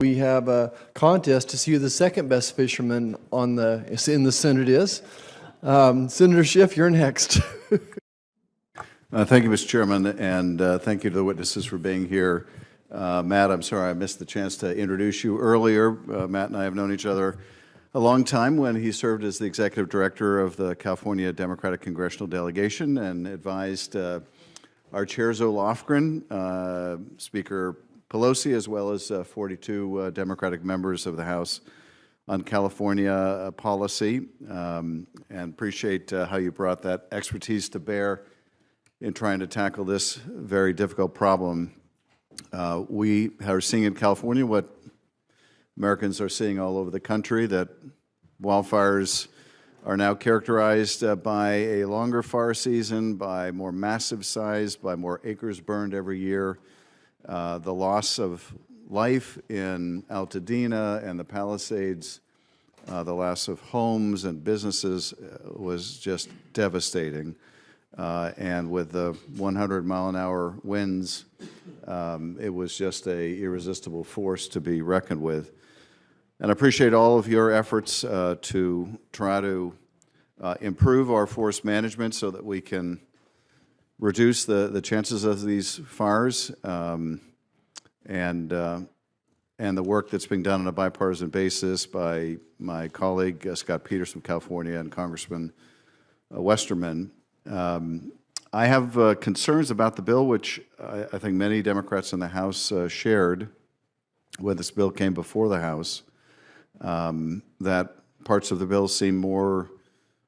We have a contest to see who the second best fisherman in the Senate is. Senator Schiff, you're next. Thank you, Mr. Chairman, and thank you to the witnesses for being here. Matt, I'm sorry I missed the chance to introduce you earlier. Matt and I have known each other a long time when he served as the executive director of the California Democratic Congressional Delegation and advised our chair, Zoe Lofgren, Speaker Pelosi, as well as 42 Democratic members of the House on California policy, and appreciate how you brought that expertise to bear in trying to tackle this very difficult problem. We are seeing in California what Americans are seeing all over the country, that wildfires are now characterized by a longer fire season, by more massive size, by more acres burned every year. The loss of life in Altadena and the Palisades, the loss of homes and businesses was just devastating. And with the 100-mile-an-hour winds, it was just an irresistible force to be reckoned with. And I appreciate all of your efforts to try to improve our forest management so that we can reduce the chances of these fires, and the work that's being done on a bipartisan basis by my colleague Scott Peters from California and Congressman Westerman. I have concerns about the bill, which I think many Democrats in the House shared when this bill came before the House, that parts of the bill seem more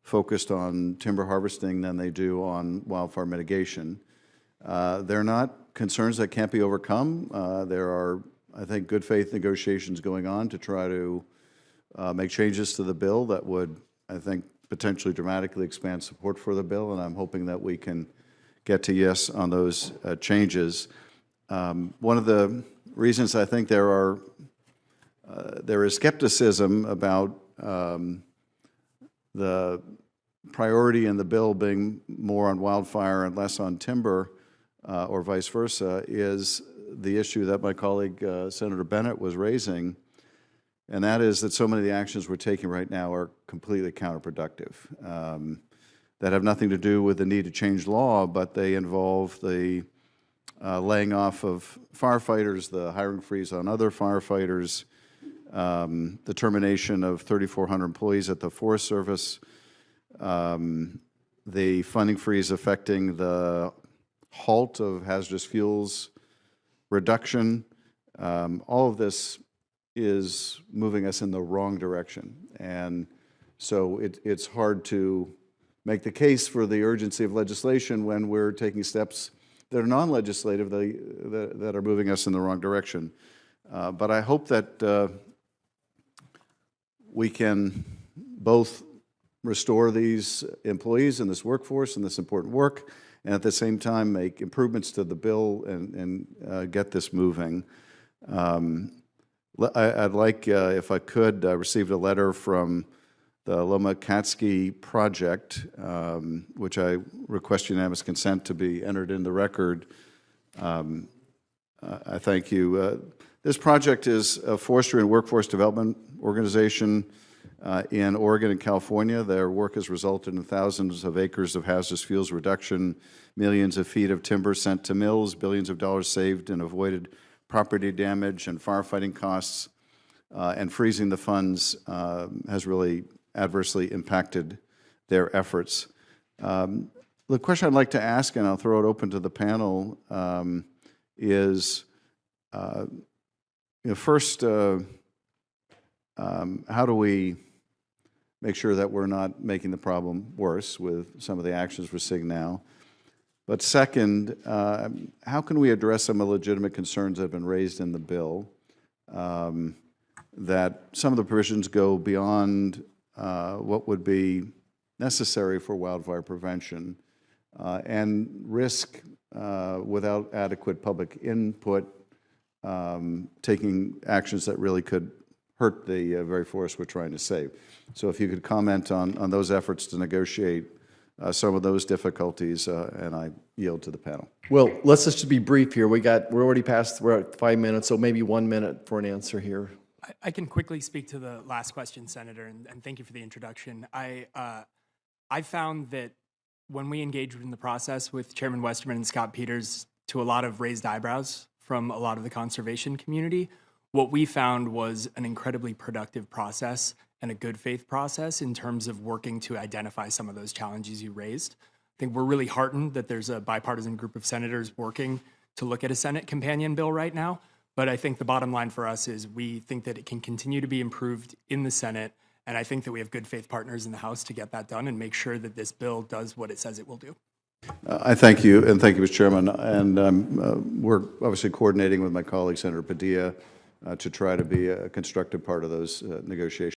focused on timber harvesting than they do on wildfire mitigation. They're not concerns that can't be overcome. There are, I think, good faith negotiations going on to try to make changes to the bill that would, I think, potentially dramatically expand support for the bill, and I'm hoping that we can get to yes on those changes. One of the reasons I think there is skepticism about the priority in the bill being more on wildfire and less on timber, or vice versa, is the issue that my colleague Senator Bennett was raising, and that is that so many of the actions we're taking right now are completely counterproductive, that have nothing to do with the need to change law, but they involve the laying off of firefighters, the hiring freeze on other firefighters, the termination of 3,400 employees at the Forest Service, the funding freeze affecting the halt of hazardous fuels reduction. All of this is moving us in the wrong direction. And so it's hard to make the case for the urgency of legislation when we're taking steps that are non-legislative, that are moving us in the wrong direction. But I hope that we can both restore these employees in this workforce and this important work, and at the same time make improvements to the bill and get this moving. I'd like, if I could, I received a letter from the Loma Katsky project, which I request unanimous consent to be entered in the record. I thank you. This project is a forestry and workforce development organization in Oregon and California. Their work has resulted in thousands of acres of hazardous fuels reduction, millions of feet of timber sent to mills, billions of dollars saved and avoided property damage and firefighting costs, and freezing the funds has really adversely impacted their efforts. The question I'd like to ask, and I'll throw it open to the panel, is, first, how do we make sure that we're not making the problem worse with some of the actions we're seeing now? But second, how can we address some of the legitimate concerns that have been raised in the bill, that some of the provisions go beyond what would be necessary for wildfire prevention, and risk, without adequate public input, taking actions that really could hurt the very forest we're trying to save. So if you could comment on those efforts to negotiate some of those difficulties, and I yield to the panel. Well, let's just be brief here. We're already past, we're at 5 minutes, so maybe 1 minute for an answer here. I can quickly speak to the last question, Senator, and thank you for the introduction. I found that when we engaged in the process with Chairman Westerman and Scott Peters, to a lot of raised eyebrows from a lot of the conservation community, what we found was an incredibly productive process and a good faith process in terms of working to identify some of those challenges you raised. I think we're really heartened that there's a bipartisan group of senators working to look at a Senate companion bill right now. But I think the bottom line for us is we think that it can continue to be improved in the Senate. And I think that we have good faith partners in the House to get that done and make sure that this bill does what it says it will do. I thank you, and thank you, Mr. Chairman. And we're obviously coordinating with my colleague, Senator Padilla, to try to be a constructive part of those negotiations.